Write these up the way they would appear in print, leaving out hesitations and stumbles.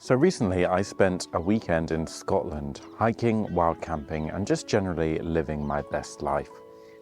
So recently I spent a weekend in Scotland, hiking, wild camping, and just generally living my best life.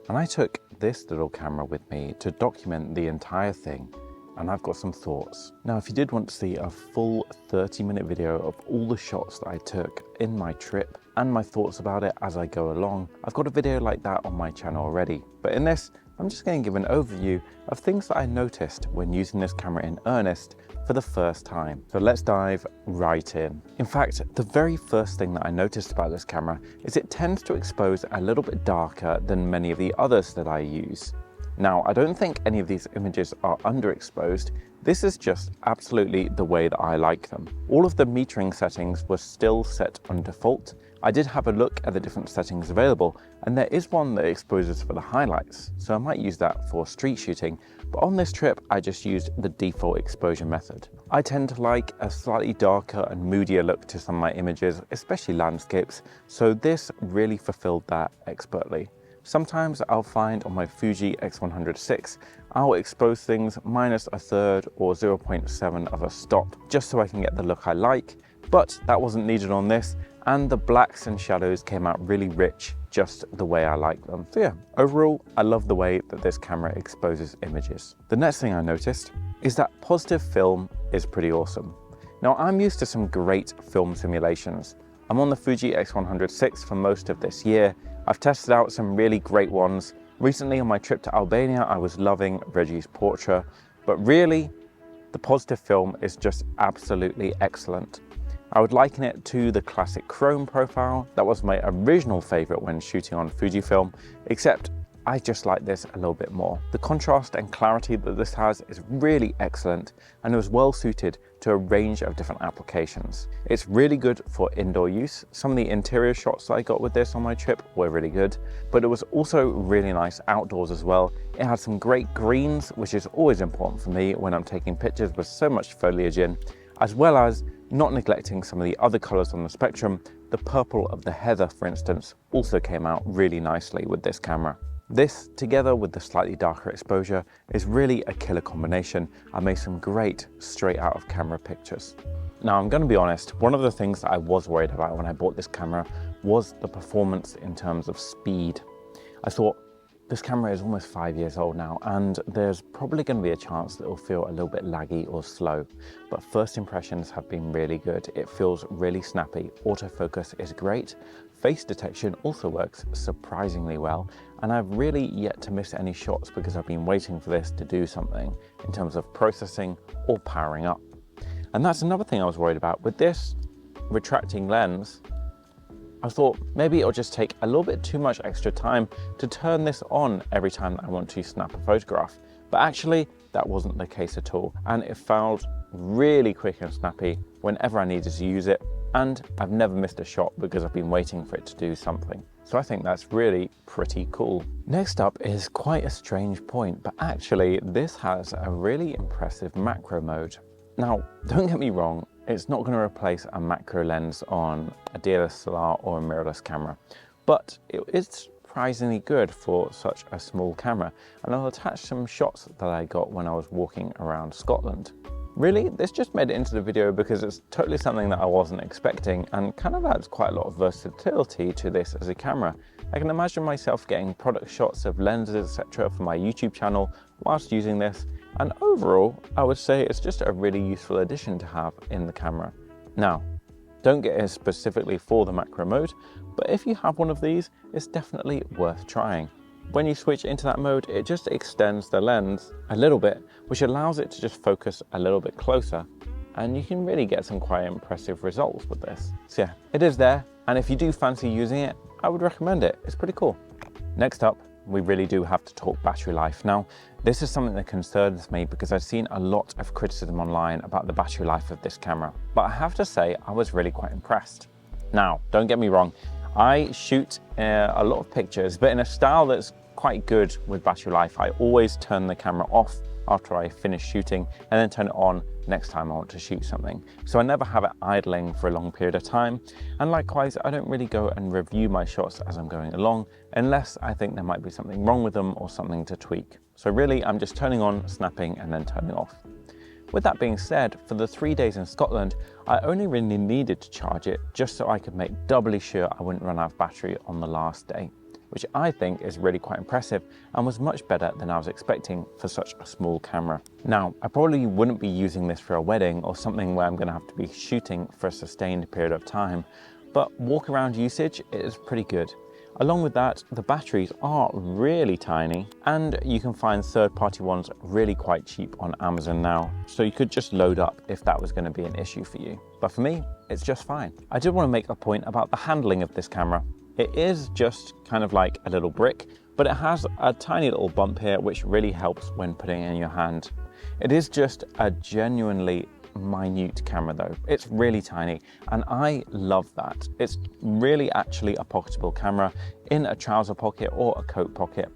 And I took this little camera with me to document the entire thing, and I've got some thoughts. Now, if you did want to see a full 30-minute video of all the shots that I took in my trip and my thoughts about it as I go along, I've got a video like that on my channel already. But in this, I'm just going to give an overview of things that I noticed when using this camera in earnest for the first time. So let's dive right in. In fact, the very first thing that I noticed about this camera is it tends to expose a little bit darker than many of the others that I use. Now, I don't think any of these images are underexposed. This is just absolutely the way that I like them. All of the metering settings were still set on default. I did have a look at the different settings available, and there is one that exposes for the highlights, so I might use that for street shooting, but on this trip I just used the default exposure method. I tend to like a slightly darker and moodier look to some of my images, especially landscapes, so this really fulfilled that expertly. Sometimes I'll find on my Fuji X100VI, I'll expose things minus a third or 0.7 of a stop, just so I can get the look I like, but that wasn't needed on this, and the blacks and shadows came out really rich, just the way I like them. So yeah, overall, I love the way that this camera exposes images. The next thing I noticed is that positive film is pretty awesome. Now, I'm used to some great film simulations. I'm on the Fuji X100VI for most of this year. I've tested out some really great ones. Recently on my trip to Albania, I was loving Reggie's Portra, but really, the positive film is just absolutely excellent. I would liken it to the classic chrome profile. That was my original favorite when shooting on Fujifilm, except I just like this a little bit more. The contrast and clarity that this has is really excellent, and it was well suited to a range of different applications. It's really good for indoor use. Some of the interior shots that I got with this on my trip were really good, but it was also really nice outdoors as well. It had some great greens, which is always important for me when I'm taking pictures with so much foliage in, as well as not neglecting some of the other colors on the spectrum. The purple of the heather, for instance, also came out really nicely with this camera. This, together with the slightly darker exposure, is really a killer combination. I made some great straight out of camera pictures. Now, I'm going to be honest, one of the things that I was worried about when I bought this camera was the performance in terms of speed. I thought, this camera is almost 5 years old now, and there's probably going to be a chance that it'll feel a little bit laggy or slow, but first impressions have been really good. It feels really snappy. Autofocus is great. Face detection also works surprisingly well, and I've really yet to miss any shots because I've been waiting for this to do something in terms of processing or powering up. And that's another thing I was worried about. With this retracting lens, I thought maybe it'll just take a little bit too much extra time to turn this on every time that I want to snap a photograph. But actually, that wasn't the case at all. And it felt really quick and snappy whenever I needed to use it. And I've never missed a shot because I've been waiting for it to do something. So I think that's really pretty cool. Next up is quite a strange point, but actually this has a really impressive macro mode. Now, don't get me wrong, it's not going to replace a macro lens on a DSLR or a mirrorless camera, but it is surprisingly good for such a small camera, and I'll attach some shots that I got when I was walking around Scotland. Really, this just made it into the video because it's totally something that I wasn't expecting and kind of adds quite a lot of versatility to this as a camera. I can imagine myself getting product shots of lenses, etc. for my YouTube channel whilst using this, and overall, I would say it's just a really useful addition to have in the camera. Now, don't get it specifically for the macro mode, but if you have one of these, it's definitely worth trying. When you switch into that mode, it just extends the lens a little bit, which allows it to just focus a little bit closer, and you can really get some quite impressive results with this. So yeah, it is there, and if you do fancy using it, I would recommend it. It's pretty cool. Next up, we really do have to talk battery life. Now, this is something that concerns me because I've seen a lot of criticism online about the battery life of this camera, but I have to say I was really quite impressed. Now, don't get me wrong, I shoot a lot of pictures, but in a style that's quite good with battery life. I always turn the camera off after I finish shooting and then turn it on next time I want to shoot something. So I never have it idling for a long period of time. And likewise, I don't really go and review my shots as I'm going along unless I think there might be something wrong with them or something to tweak. So really, I'm just turning on, snapping, and then turning off. With that being said, for the 3 days in Scotland, I only really needed to charge it just so I could make doubly sure I wouldn't run out of battery on the last day, which I think is really quite impressive and was much better than I was expecting for such a small camera. Now, I probably wouldn't be using this for a wedding or something where I'm going to have to be shooting for a sustained period of time, but walk around usage is pretty good. Along with that, the batteries are really tiny and you can find third-party ones really quite cheap on Amazon now, so you could just load up if that was going to be an issue for you. But for me, it's just fine. I did want to make a point about the handling of this camera. It is just kind of like a little brick, but it has a tiny little bump here which really helps when putting it in your hand. It is just a genuinely minute camera though. It's really tiny and I love that. It's really actually a pocketable camera in a trouser pocket or a coat pocket.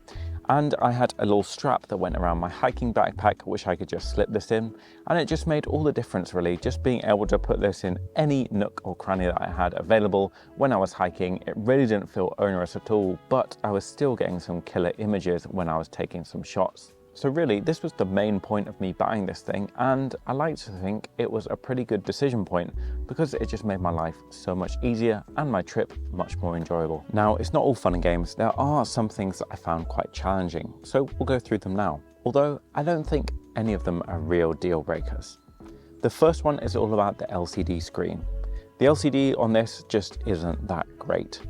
And I had a little strap that went around my hiking backpack which I could just slip this in, and it just made all the difference really, just being able to put this in any nook or cranny that I had available when I was hiking. It really didn't feel onerous at all, but I was still getting some killer images when I was taking some shots. So really, this was the main point of me buying this thing, and I like to think it was a pretty good decision point because it just made my life so much easier and my trip much more enjoyable. Now, it's not all fun and games. There are some things that I found quite challenging, so we'll go through them now. Although I don't think any of them are real deal breakers. The first one is all about the LCD screen. The LCD on this just isn't that great.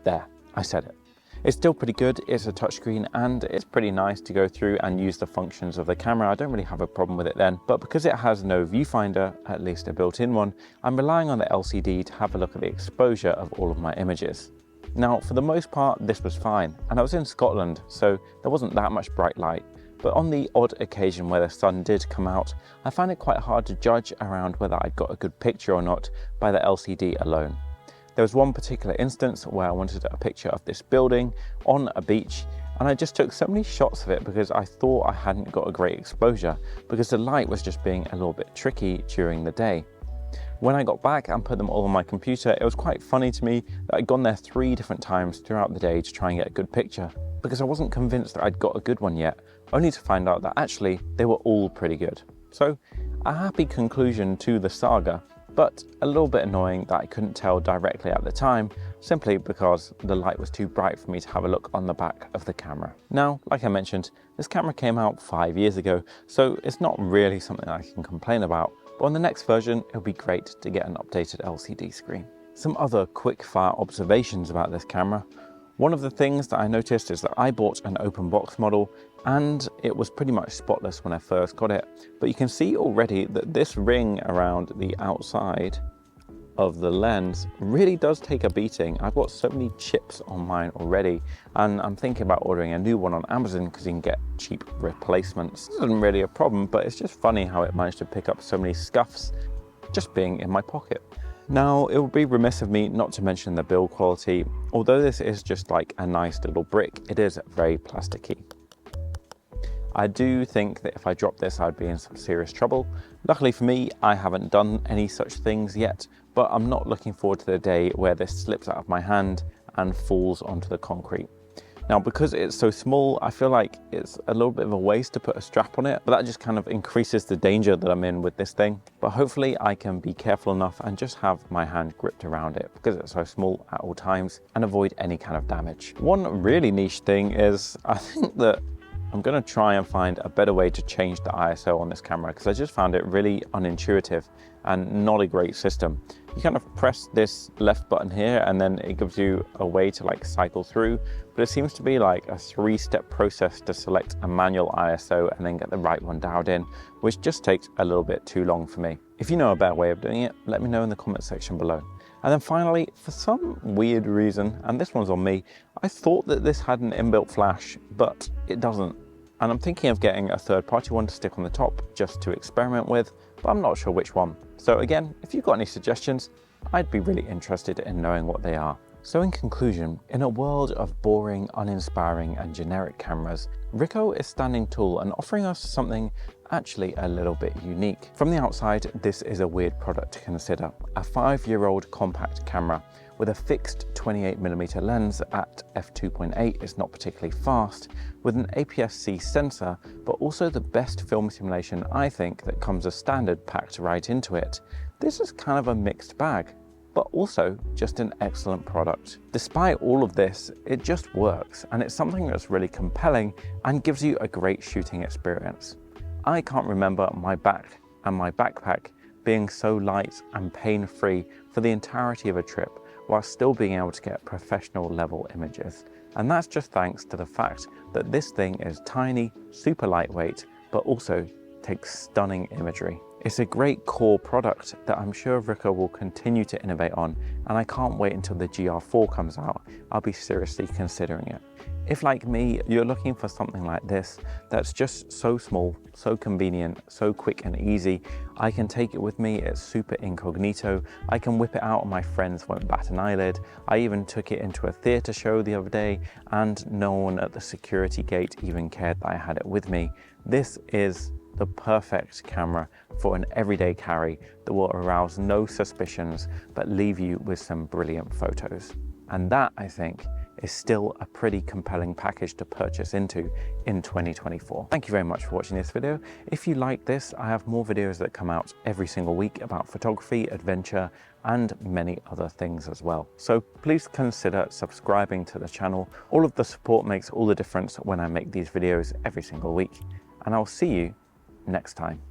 There, I said it. It's still pretty good, it's a touchscreen and it's pretty nice to go through and use the functions of the camera. I don't really have a problem with it then, but because it has no viewfinder, at least a built-in one, I'm relying on the LCD to have a look at the exposure of all of my images. Now, for the most part, this was fine, and I was in Scotland, so there wasn't that much bright light. But on the odd occasion where the sun did come out, I found it quite hard to judge around whether I'd got a good picture or not by the LCD alone. There was one particular instance where I wanted a picture of this building on a beach, and I just took so many shots of it because I thought I hadn't got a great exposure because the light was just being a little bit tricky during the day. When I got back and put them all on my computer, it was quite funny to me that I'd gone there 3 different times throughout the day to try and get a good picture because I wasn't convinced that I'd got a good one yet, only to find out that actually they were all pretty good. So a happy conclusion to the saga, but a little bit annoying that I couldn't tell directly at the time, simply because the light was too bright for me to have a look on the back of the camera. Now, like I mentioned, this camera came out 5 years ago, so it's not really something I can complain about, but on the next version, it would be great to get an updated LCD screen. Some other quick fire observations about this camera. One of the things that I noticed is that I bought an open box model and it was pretty much spotless when I first got it. But you can see already that this ring around the outside of the lens really does take a beating. I've got so many chips on mine already, and I'm thinking about ordering a new one on Amazon because you can get cheap replacements. This isn't really a problem, but it's just funny how it managed to pick up so many scuffs just being in my pocket. Now, it would be remiss of me not to mention the build quality. Although this is just like a nice little brick, it is very plasticky. I do think that if I dropped this, I'd be in some serious trouble. Luckily for me, I haven't done any such things yet, but I'm not looking forward to the day where this slips out of my hand and falls onto the concrete. Now, because it's so small, I feel like it's a little bit of a waste to put a strap on it, but that just kind of increases the danger that I'm in with this thing. But hopefully I can be careful enough and just have my hand gripped around it because it's so small at all times and avoid any kind of damage. One really niche thing is I think that I'm going to try and find a better way to change the ISO on this camera because I just found it really unintuitive and not a great system. You kind of press this left button here and then it gives you a way to like cycle through, but it seems to be like a 3-step process to select a manual ISO and then get the right one dialed in, which just takes a little bit too long for me. If you know a better way of doing it, let me know in the comment section below. And then finally, for some weird reason, and this one's on me, I thought that this had an inbuilt flash, but it doesn't. And I'm thinking of getting a third-party one to stick on the top just to experiment with, but I'm not sure which one. So again, if you've got any suggestions, I'd be really interested in knowing what they are. So in conclusion, in a world of boring, uninspiring and generic cameras, Ricoh is standing tall and offering us something actually a little bit unique. From the outside, this is a weird product to consider. A 5-year-old compact camera with a fixed 28mm lens at f2.8 is not particularly fast, with an APS-C sensor, but also the best film simulation I think that comes as standard packed right into it. This is kind of a mixed bag, but also just an excellent product. Despite all of this, it just works, and it's something that's really compelling and gives you a great shooting experience. I can't remember my back and my backpack being so light and pain-free for the entirety of a trip, while still being able to get professional level images. And that's just thanks to the fact that this thing is tiny, super lightweight, but also takes stunning imagery. It's a great core product that I'm sure Ricoh will continue to innovate on, and I can't wait until the GR4 comes out. I'll be seriously considering it. If, like me, you're looking for something like this that's just so small, so convenient, so quick and easy, I can take it with me, it's super incognito, I can whip it out and my friends won't bat an eyelid. I even took it into a theatre show the other day and no one at the security gate even cared that I had it with me. This is the perfect camera for an everyday carry that will arouse no suspicions but leave you with some brilliant photos. And that, I think, is still a pretty compelling package to purchase into in 2024. Thank you very much for watching this video. If you like this, I have more videos that come out every single week about photography, adventure, and many other things as well. So please consider subscribing to the channel. All of the support makes all the difference when I make these videos every single week. And I'll see you next time.